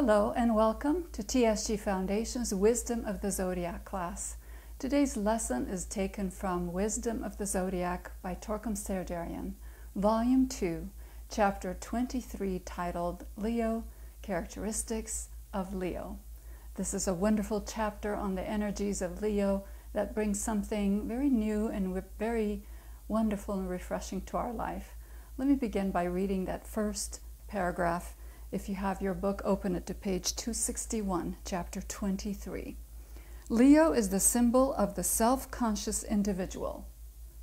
Hello and welcome to TSG Foundation's Wisdom of the Zodiac class. Today's lesson is taken from Wisdom of the Zodiac by Saraydarian, Volume 2, Chapter 23, titled Leo, Characteristics of Leo. This is a wonderful chapter on the energies of Leo that brings something very new and very wonderful and refreshing to our life. Let me begin by reading that first paragraph. If you have your book, open it to page 261, chapter 23. Leo is the symbol of the self-conscious individual.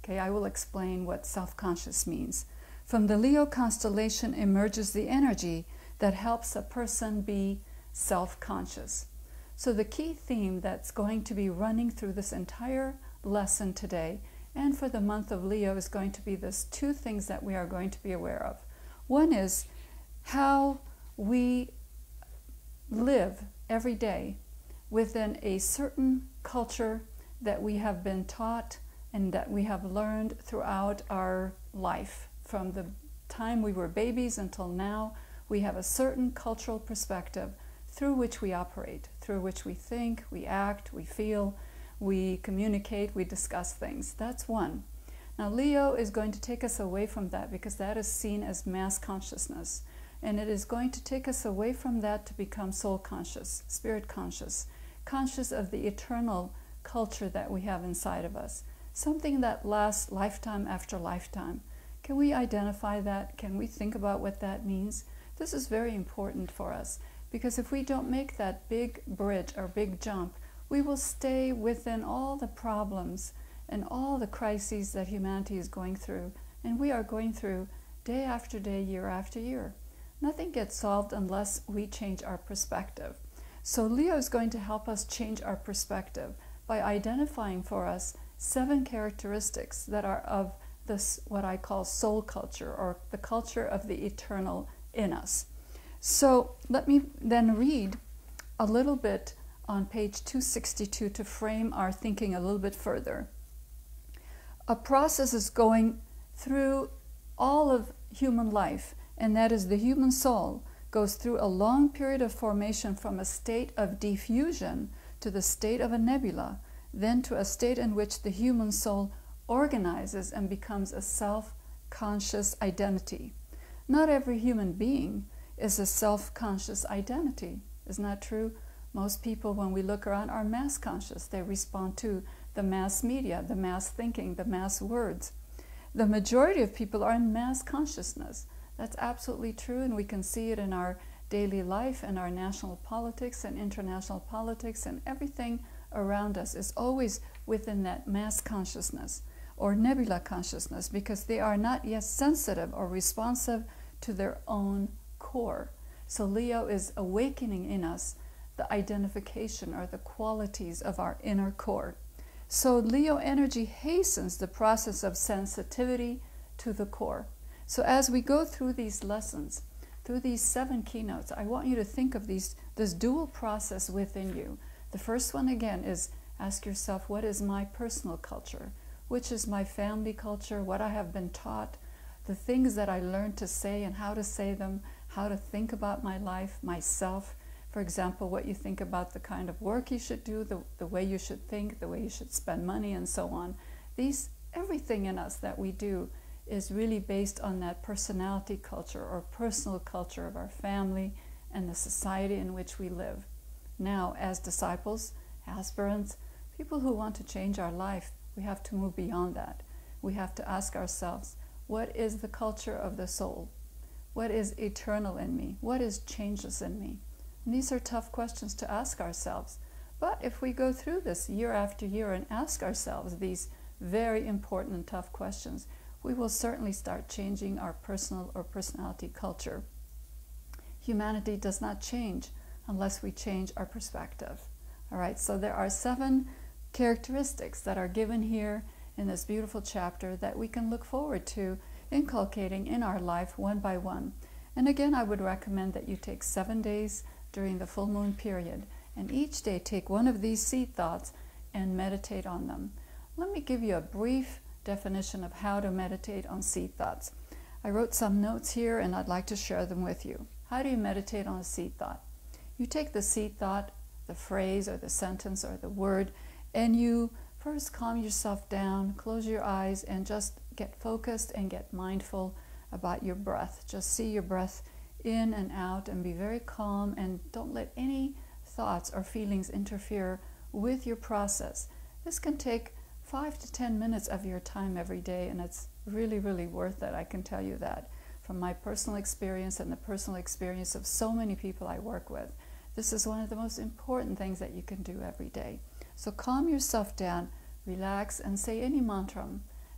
Okay, I will explain what self-conscious means. From the Leo constellation emerges the energy that helps a person be self-conscious. So the key theme that's going to be running through this entire lesson today and for the month of Leo is going to be this two things that we are going to be aware of. One is how we live every day within a certain culture that we have been taught and that we have learned throughout our life. From the time we were babies until now, we have a certain cultural perspective through which we operate, through which we think, we act, we feel, we communicate, we discuss things. That's one. Now Leo is going to take us away from that because that is seen as mass consciousness. And it is going to take us away from that to become soul conscious, spirit conscious, conscious of the eternal culture that we have inside of us. Something that lasts lifetime after lifetime. Can we identify that? Can we think about what that means? This is very important for us because if we don't make that big bridge or big jump, we will stay within all the problems and all the crises that humanity is going through. And we are going through day after day, year after year. Nothing gets solved unless we change our perspective. So Leo is going to help us change our perspective by identifying for us 7 characteristics that are of this, what I call soul culture, or the culture of the eternal in us. So let me then read a little bit on page 262 to frame our thinking a little bit further. A process is going through all of human life, and that is the human soul goes through a long period of formation from a state of diffusion to the state of a nebula, then to a state in which the human soul organizes and becomes a self-conscious identity. Not every human being is a self-conscious identity. Isn't that true? Most people, when we look around, are mass conscious. They respond to the mass media, the mass thinking, the mass words. The majority of people are in mass consciousness. That's absolutely true, and we can see it in our daily life and our national politics and international politics, and everything around us is always within that mass consciousness or nebula consciousness because they are not yet sensitive or responsive to their own core. So Leo is awakening in us the identification or the qualities of our inner core. So Leo energy hastens the process of sensitivity to the core. So as we go through these lessons, through these 7 keynotes, I want you to think of this dual process within you. The first one, again, is ask yourself, what is my personal culture? Which is my family culture? What I have been taught? The things that I learned to say and how to say them, how to think about my life, myself. For example, what you think about the kind of work you should do, the way you should think, the way you should spend money, and so on. Everything in us that we do is really based on that personality culture or personal culture of our family and the society in which we live. Now, as disciples, aspirants, people who want to change our life, we have to move beyond that. We have to ask ourselves, what is the culture of the soul? What is eternal in me? What is changeless in me? And these are tough questions to ask ourselves. But if we go through this year after year and ask ourselves these very important and tough questions, we will certainly start changing our personal or personality culture. Humanity does not change unless we change our perspective. All right, so there are 7 characteristics that are given here in this beautiful chapter that we can look forward to inculcating in our life one by one. And again, I would recommend that you take 7 days during the full moon period, and each day take one of these seed thoughts and meditate on them. Let me give you a brief definition of how to meditate on seed thoughts. I wrote some notes here and I'd like to share them with you. How do you meditate on a seed thought? You take the seed thought, the phrase or the sentence or the word, and you first calm yourself down, close your eyes, and just get focused and get mindful about your breath. Just see your breath in and out and be very calm, and don't let any thoughts or feelings interfere with your process. This can take 5 to 10 minutes of your time every day, and it's really, really worth it. I can tell you that from my personal experience and the personal experience of so many people I work with. This is one of the most important things that you can do every day. So calm yourself down, relax, and say any mantra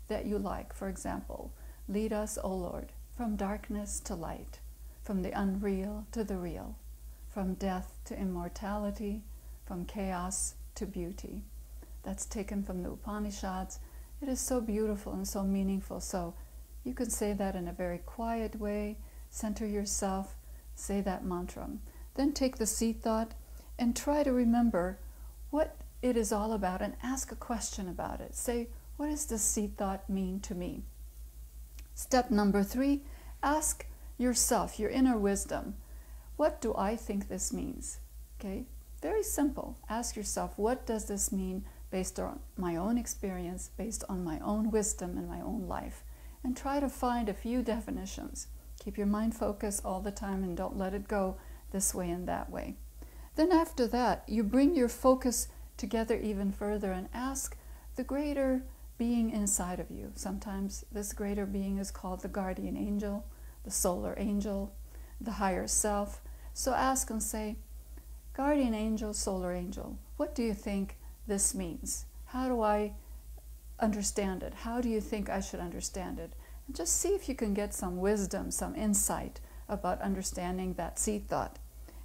that you like. For example, lead us, O Lord, from darkness to light, from the unreal to the real, from death to immortality, from chaos to beauty. That's taken from the Upanishads. It is so beautiful and so meaningful. So you can say that in a very quiet way, center yourself, say that mantra. Then take the seed thought and try to remember what it is all about and ask a question about it. Say, what does this seed thought mean to me? Step number 3, ask yourself, your inner wisdom, what do I think this means? Okay, very simple. Ask yourself, what does this mean based on my own experience, based on my own wisdom in my own life? And try to find a few definitions. Keep your mind focused all the time and don't let it go this way and that way. Then after that, you bring your focus together even further and ask the greater being inside of you. Sometimes this greater being is called the guardian angel, the solar angel, the higher self. So ask and say, guardian angel, solar angel, what do you think this means? How do I understand it? How do you think I should understand it? And just see if you can get some wisdom, some insight about understanding that seed thought.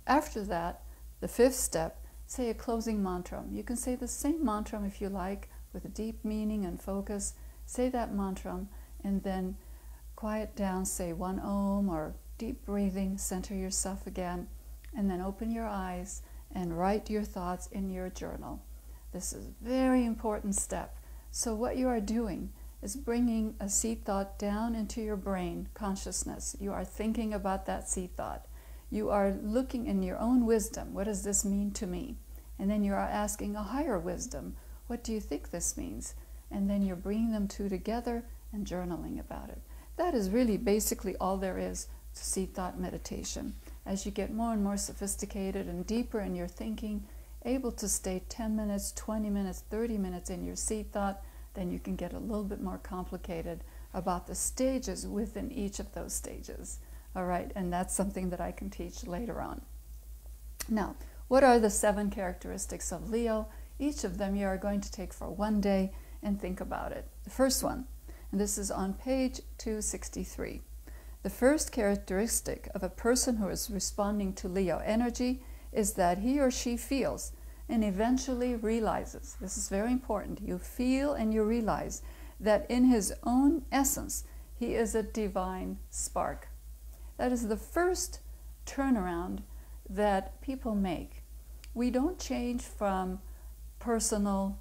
After that, the 5th step, say a closing mantra. You can say the same mantra if you like, with a deep meaning and focus. Say that mantra and then quiet down, say 1 Om or deep breathing, center yourself again, and then open your eyes and write your thoughts in your journal. This is a very important step. So what you are doing is bringing a seed thought down into your brain consciousness. You are thinking about that seed thought. You are looking in your own wisdom. What does this mean to me? And then you are asking a higher wisdom, what do you think this means? And then you're bringing them two together and journaling about it. That is really basically all there is to seed thought meditation. As you get more and more sophisticated and deeper in your thinking, able to stay 10 minutes, 20 minutes, 30 minutes in your seed thought, then you can get a little bit more complicated about the stages within each of those stages. All right, and that's something that I can teach later on. Now, what are the 7 characteristics of Leo? Each of them you are going to take for one day and think about it. The first one, and this is on page 263. The first characteristic of a person who is responding to Leo energy is that he or she feels and eventually realizes, this is very important, you feel and you realize that in his own essence, he is a divine spark. That is the first turnaround that people make. We don't change from personality,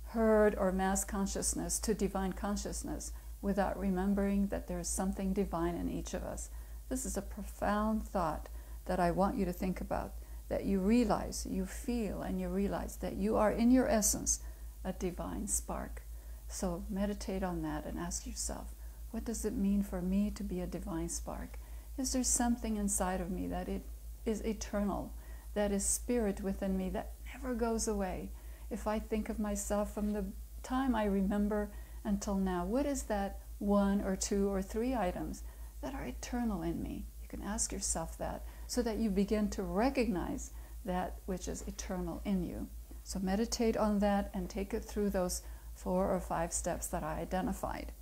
herd, or mass consciousness to divine consciousness without remembering that there is something divine in each of us. This is a profound thought that I want you to think about, that you realize, you feel, and you realize that you are in your essence a divine spark. So meditate on that and ask yourself, what does it mean for me to be a divine spark? Is there something inside of me that it is eternal, that is spirit within me that never goes away? If I think of myself from the time I remember until now, what is that 1 or 2 or 3 items that are eternal in me? You can ask yourself that so that you begin to recognize that which is eternal in you. So meditate on that and take it through those 4 or 5 steps that I identified.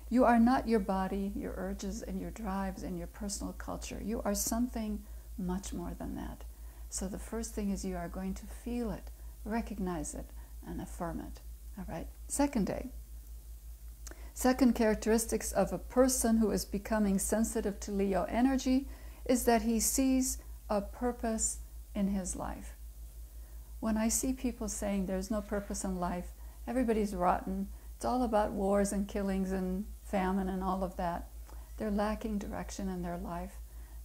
You are not your body, your urges, and your drives, and your personal culture. You are something much more than that. So the first thing is you are going to feel it, recognize it, and affirm it. All right. Second characteristics of a person who is becoming sensitive to Leo energy is that he sees a purpose in his life. When I see people saying there's no purpose in life, everybody's rotten, it's all about wars and killings and famine and all of that, they're lacking direction in their life.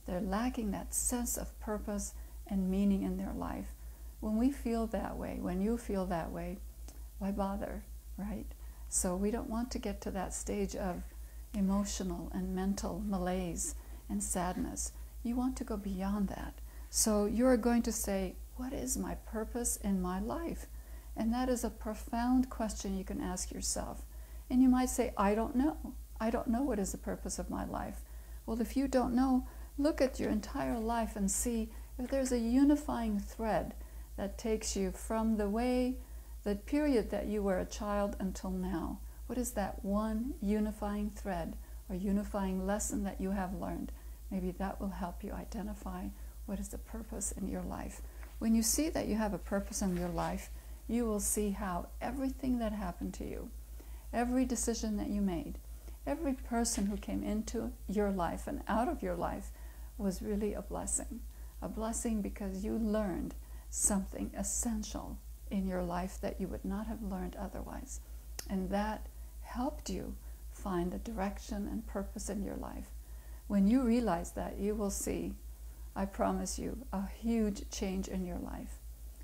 They're lacking that sense of purpose and meaning in their life. When we feel that way, when you feel that way, why bother, right? So we don't want to get to that stage of emotional and mental malaise and sadness. You want to go beyond that. So you're going to say, what is my purpose in my life? And that is a profound question you can ask yourself. And you might say, I don't know. I don't know what is the purpose of my life. Well, if you don't know, look at your entire life and see if there's a unifying thread that takes you from the period that you were a child until now. What is that one unifying thread or unifying lesson that you have learned? Maybe that will help you identify what is the purpose in your life. When you see that you have a purpose in your life, you will see how everything that happened to you, every decision that you made, every person who came into your life and out of your life was really a blessing. A blessing because you learned something essential in your life that you would not have learned otherwise. And that helped you find the direction and purpose in your life. When you realize that, you will see, I promise you, a huge change in your life.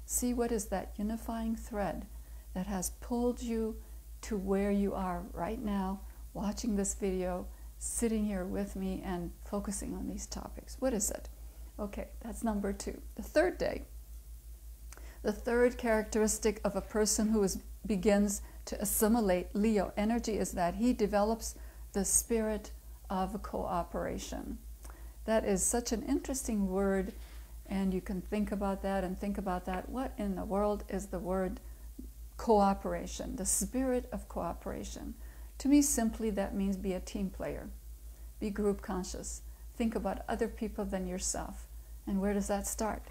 See what is that unifying thread that has pulled you to where you are right now, watching this video, sitting here with me and focusing on these topics. What is it? Okay, that's number 2. The third day. The third characteristic of a person who begins to assimilate Leo energy is that he develops the spirit of cooperation. That is such an interesting word, and you can think about that and think about that. What in the world is the word cooperation? The spirit of cooperation. To me, simply that means be a team player. Be group conscious. Think about other people than yourself. And where does that start?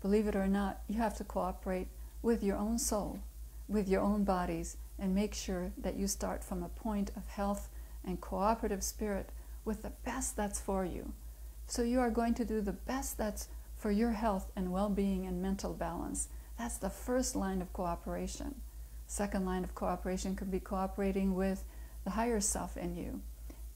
Believe it or not, you have to cooperate with your own soul, with your own bodies, and make sure that you start from a point of health and cooperative spirit with the best that's for you. So you are going to do the best that's for your health and well-being and mental balance. That's the first line of cooperation. Second line of cooperation could be cooperating with the higher self in you,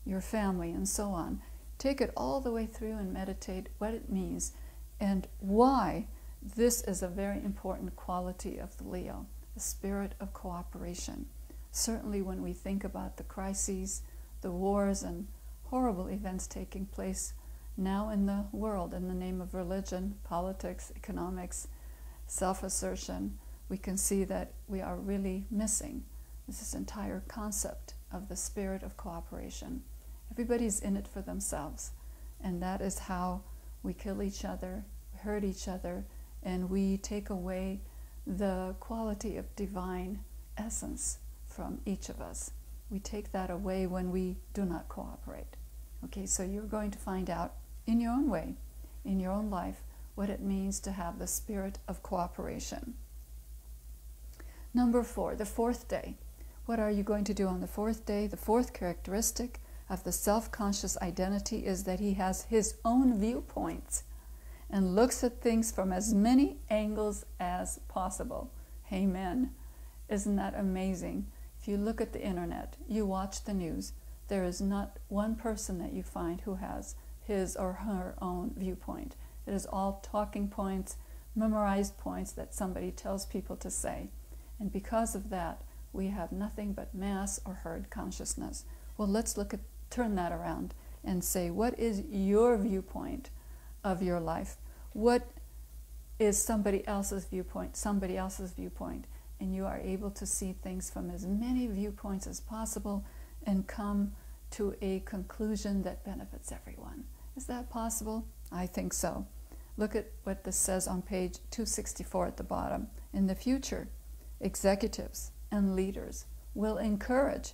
your family, and so on. Take it all the way through and meditate what it means and why this is a very important quality of the Leo, the spirit of cooperation. Certainly when we think about the crises, the wars, and horrible events taking place now in the world in the name of religion, politics, economics, self-assertion, we can see that we are really missing this entire concept of the spirit of cooperation. Everybody's in it for themselves, and that is how we kill each other, hurt each other, and we take away the quality of divine essence from each of us. We take that away when we do not cooperate. Okay, so you're going to find out in your own way, in your own life, what it means to have the spirit of cooperation. Number 4, the fourth day. What are you going to do on the fourth day? The fourth characteristic of the self-conscious identity is that he has his own viewpoints and looks at things from as many angles as possible. Amen. Isn't that amazing? If you look at the internet, you watch the news, there is not one person that you find who has his or her own viewpoint. It is all talking points, memorized points that somebody tells people to say. And because of that, we have nothing but mass or herd consciousness. Well, let's turn that around and say, what is your viewpoint of your life? What is somebody else's viewpoint, and you are able to see things from as many viewpoints as possible and come to a conclusion that benefits everyone. Is that possible? I think so. Look at what this says on page 264 at the bottom. In the future, executives and leaders will encourage,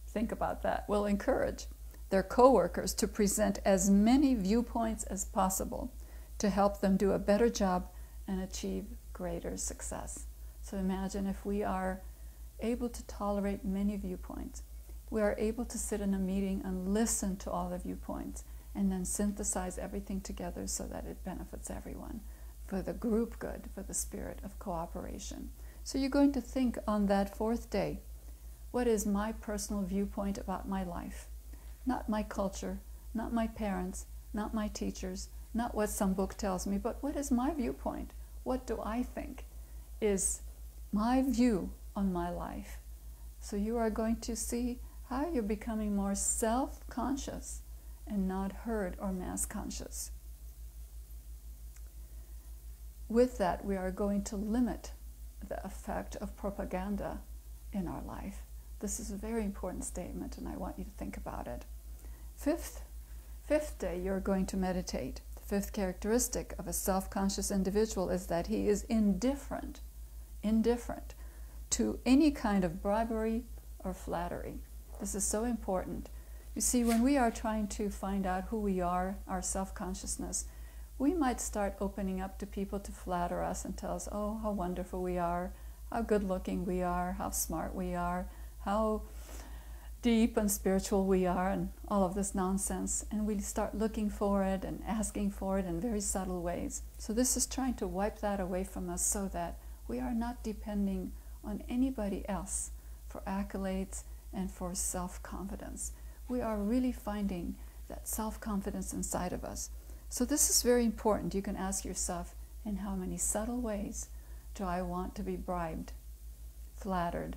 think about that, will encourage their co-workers to present as many viewpoints as possible to help them do a better job and achieve greater success. So imagine if we are able to tolerate many viewpoints, we are able to sit in a meeting and listen to all the viewpoints and then synthesize everything together so that it benefits everyone, for the group good, for the spirit of cooperation. So you're going to think on that fourth day, what is my personal viewpoint about my life? Not my culture, not my parents, not my teachers, not what some book tells me, but what is my viewpoint? What do I think is my view on my life? So you are going to see how you're becoming more self-conscious and not herd or mass conscious. With that, we are going to limit the effect of propaganda in our life. This is a very important statement, and I want you to think about it. Fifth day, you're going to meditate. The fifth characteristic of a self-conscious individual is that he is indifferent to any kind of bribery or flattery. This is so important. You see, when we are trying to find out who we are, our self-consciousness, we might start opening up to people to flatter us and tell us, oh, how wonderful we are, how good-looking we are, how smart we are, how deep and spiritual we are, and all of this nonsense. And we start looking for it and asking for it in very subtle ways. So this is trying to wipe that away from us so that we are not depending on anybody else for accolades and for self-confidence. We are really finding that self-confidence inside of us. So this is very important. You can ask yourself, in how many subtle ways do I want to be bribed, flattered,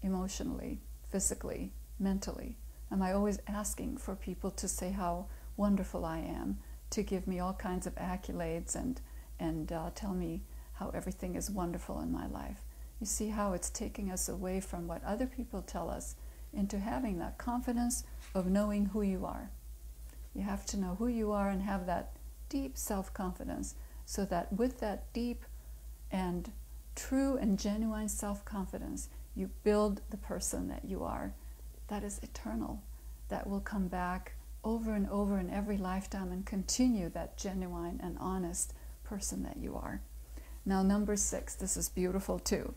emotionally, physically, mentally? Am I always asking for people to say how wonderful I am, to give me all kinds of accolades and tell me how everything is wonderful in my life? You see how it's taking us away from what other people tell us into having that confidence of knowing who you are. You have to know who you are and have that deep self-confidence, so that with that deep and true and genuine self-confidence, you build the person that you are. That is eternal. That will come back over and over in every lifetime and continue that genuine and honest person that you are. Now, number 6, this is beautiful too.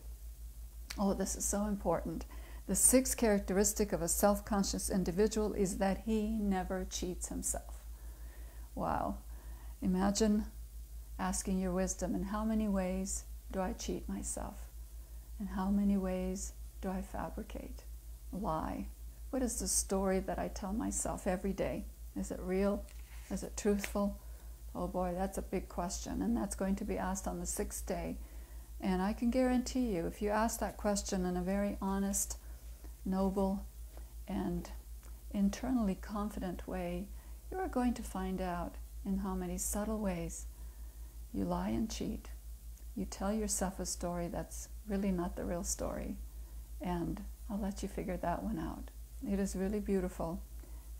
Oh, this is so important. The sixth characteristic of a self-conscious individual is that he never cheats himself. Wow. Imagine asking your wisdom, in how many ways do I cheat myself? In how many ways do I fabricate, lie? What is the story that I tell myself every day? Is it real? Is it truthful? Oh boy, that's a big question, and that's going to be asked on the 6th day. And I can guarantee you, if you ask that question in a very honest, noble, and internally confident way, you are going to find out in how many subtle ways you lie and cheat. You tell yourself a story that's really not the real story, and I'll let you figure that one out. It is really beautiful,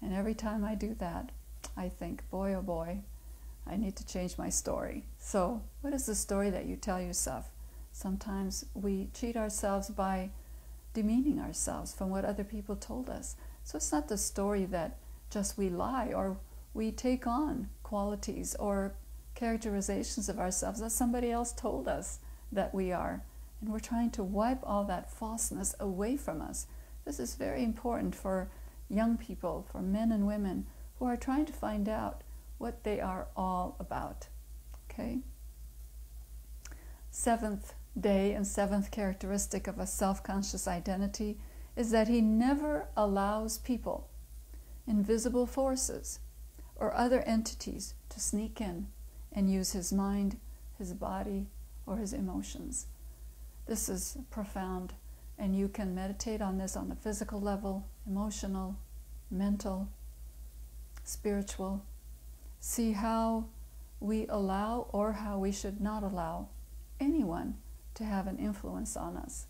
and every time I do that, I think, boy oh boy, I need to change my story. So what is the story that you tell yourself? Sometimes we cheat ourselves by demeaning ourselves from what other people told us. So it's not the story that just we lie or we take on qualities or characterizations of ourselves that somebody else told us that we are. And we're trying to wipe all that falseness away from us. This is very important for young people, for men and women who are trying to find out what they are all about. Okay? 7th day and 7th characteristic of a self-conscious identity is that he never allows people, invisible forces, or other entities to sneak in and use his mind, his body, or his emotions. This is profound, and you can meditate on this on the physical level, emotional, mental, spiritual. See how we allow or how we should not allow anyone to have an influence on us.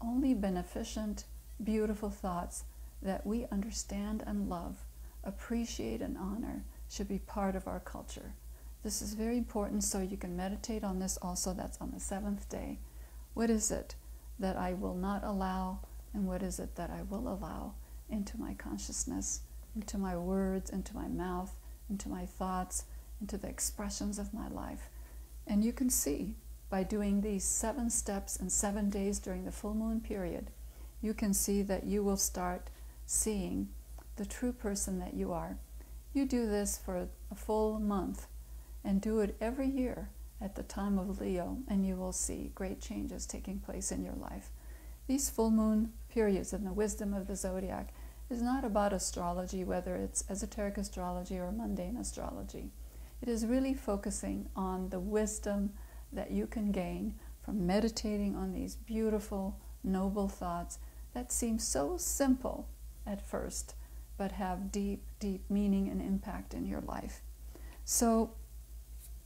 Only beneficent, beautiful thoughts that we understand and love, appreciate and honor should be part of our culture. This is very important, so you can meditate on this also. That's on the 7th day. What is it that I will not allow, and what is it that I will allow into my consciousness, into my words, into my mouth, into my thoughts, into the expressions of my life? And you can see, by doing these 7 steps in 7 days during the full moon period, you can see that you will start seeing the true person that you are. You do this for a full month and do it every year at the time of Leo, and you will see great changes taking place in your life. These full moon periods in the wisdom of the Zodiac is not about astrology, whether it's esoteric astrology or mundane astrology. It is really focusing on the wisdom that you can gain from meditating on these beautiful, noble thoughts that seem so simple at first, but have deep, deep meaning and impact in your life. So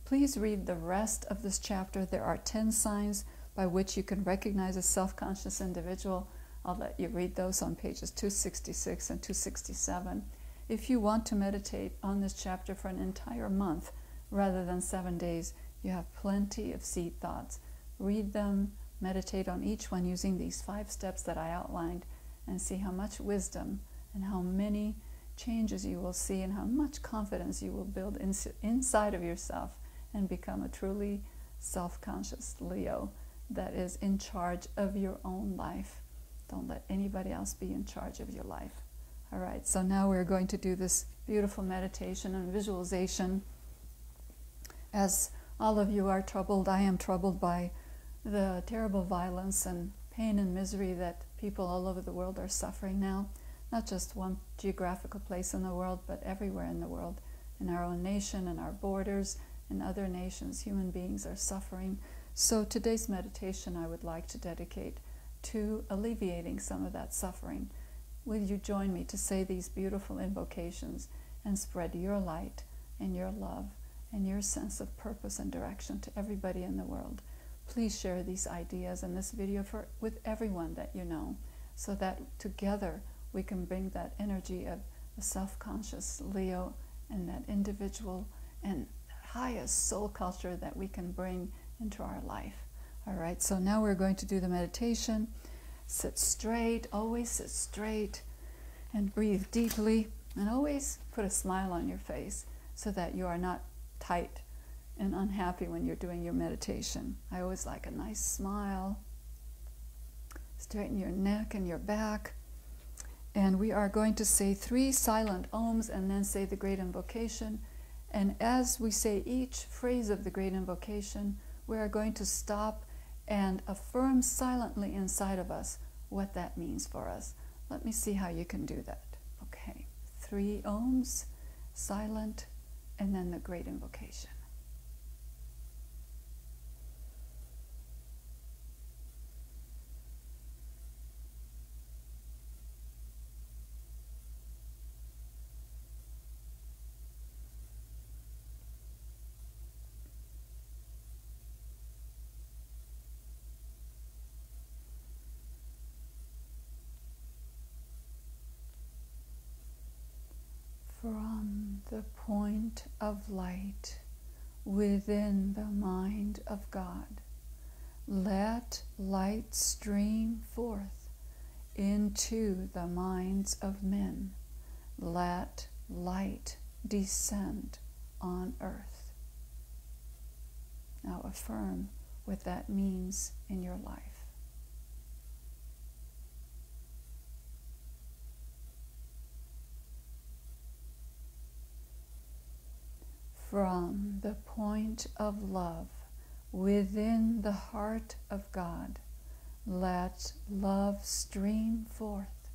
please read the rest of this chapter. There are 10 signs by which you can recognize a self-conscious individual. I'll let you read those on pages 266 and 267. If you want to meditate on this chapter for an entire month rather than 7 days, you have plenty of seed thoughts. Read them, meditate on each one using these 5 steps that I outlined, and see how much wisdom and how many changes you will see and how much confidence you will build inside of yourself and become a truly self-conscious Leo that is in charge of your own life. Don't let anybody else be in charge of your life. All right, so now we're going to do this beautiful meditation and visualization. As all of you are troubled, I am troubled by the terrible violence and pain and misery that people all over the world are suffering now. Not just one geographical place in the world, but everywhere in the world. In our own nation, in our borders, in other nations, human beings are suffering. So today's meditation I would like to dedicate to alleviating some of that suffering. Will you join me to say these beautiful invocations and spread your light and your love and your sense of purpose and direction to everybody in the world? Please share these ideas and this video with everyone that you know, so that together we can bring that energy of the self-conscious Leo and that individual and highest soul culture that we can bring into our life. All right, so now we're going to do the meditation. Sit straight, always sit straight, and breathe deeply, and always put a smile on your face so that you are not tight and unhappy when you're doing your meditation. I always like a nice smile. Straighten your neck and your back. And we are going to say 3 silent ohms and then say the great invocation. And as we say each phrase of the great invocation, we are going to stop and affirm silently inside of us what that means for us. Let me see how you can do that. Okay, 3 ohms, silent, and then the great invocation. From the point of light within the mind of God, let light stream forth into the minds of men. Let light descend on earth. Now affirm what that means in your life. From the point of love within the heart of God, let love stream forth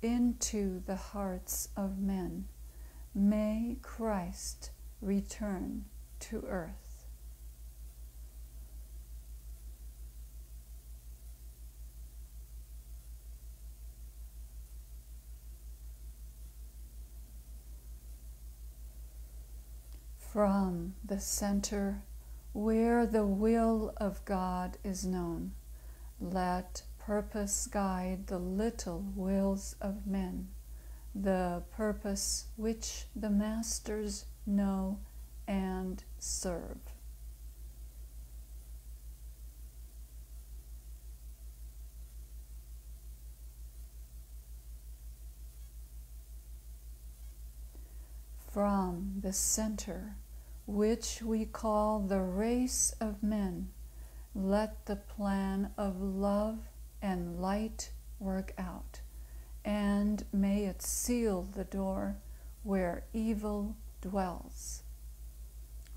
into the hearts of men. May Christ return to earth. From the center where the will of God is known, let purpose guide the little wills of men, the purpose which the masters know and serve. From the center, which we call the race of men, let the plan of love and light work out, and may it seal the door where evil dwells.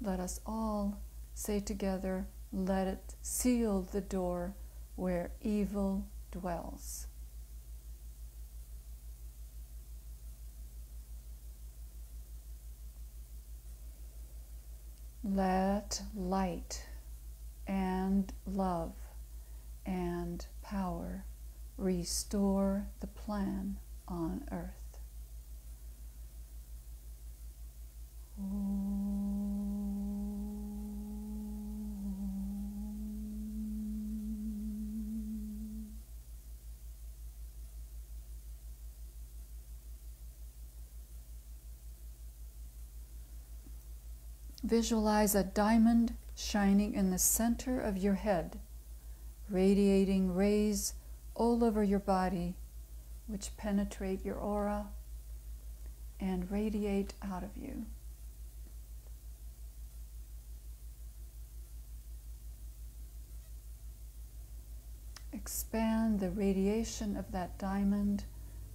Let us all say together, let it seal the door where evil dwells. Let light and love and power restore the plan on earth. Visualize a diamond shining in the center of your head, radiating rays all over your body, which penetrate your aura and radiate out of you. Expand the radiation of that diamond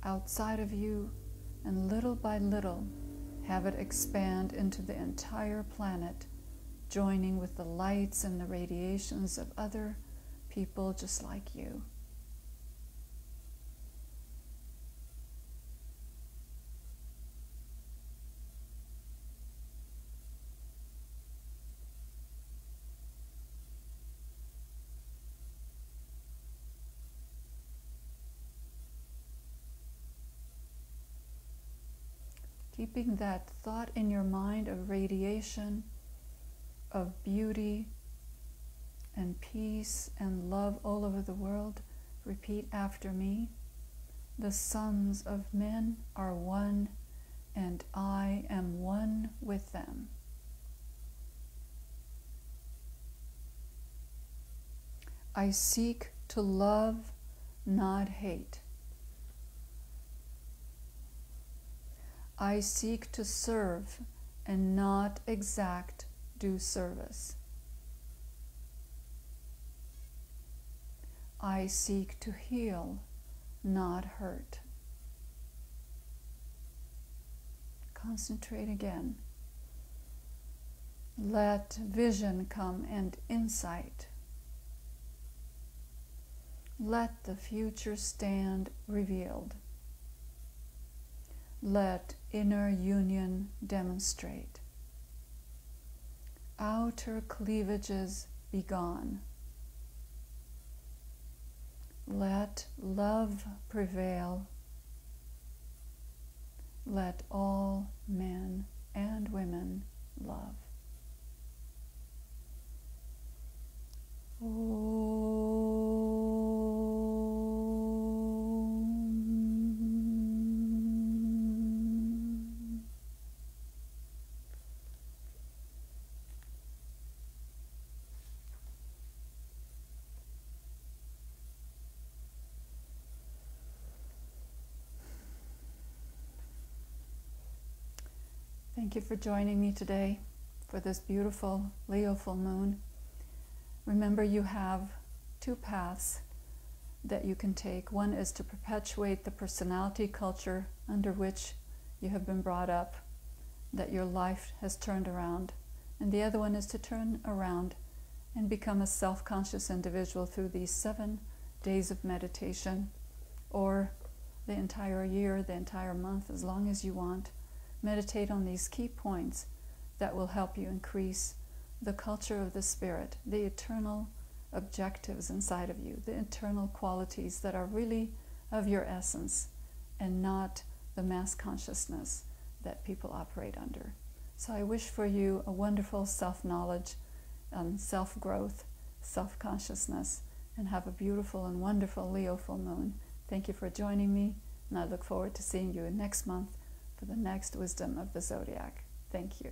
outside of you, and little by little have it expand into the entire planet, joining with the lights and the radiations of other people just like you. Keeping that thought in your mind of radiation, of beauty and peace and love all over the world, repeat after me. The sons of men are one, and I am one with them. I seek to love, not hate. I seek to serve and not exact due service. I seek to heal, not hurt. Concentrate again. Let vision come and insight. Let the future stand revealed. Let inner union demonstrate. Outer cleavages be gone. Let love prevail. Let all men and women love. Thank you for joining me today for this beautiful Leo full moon. Remember, you have two paths that you can take. One is to perpetuate the personality culture under which you have been brought up, that your life has turned around. And the other one is to turn around and become a self-conscious individual through these 7 days of meditation, or the entire year, the entire month, as long as you want. Meditate on these key points that will help you increase the culture of the spirit, the eternal objectives inside of you, the internal qualities that are really of your essence and not the mass consciousness that people operate under. So I wish for you a wonderful self-knowledge and self-growth, self-consciousness, and have a beautiful and wonderful Leo full moon. Thank you for joining me, and I look forward to seeing you next month for the next wisdom of the Zodiac. Thank you.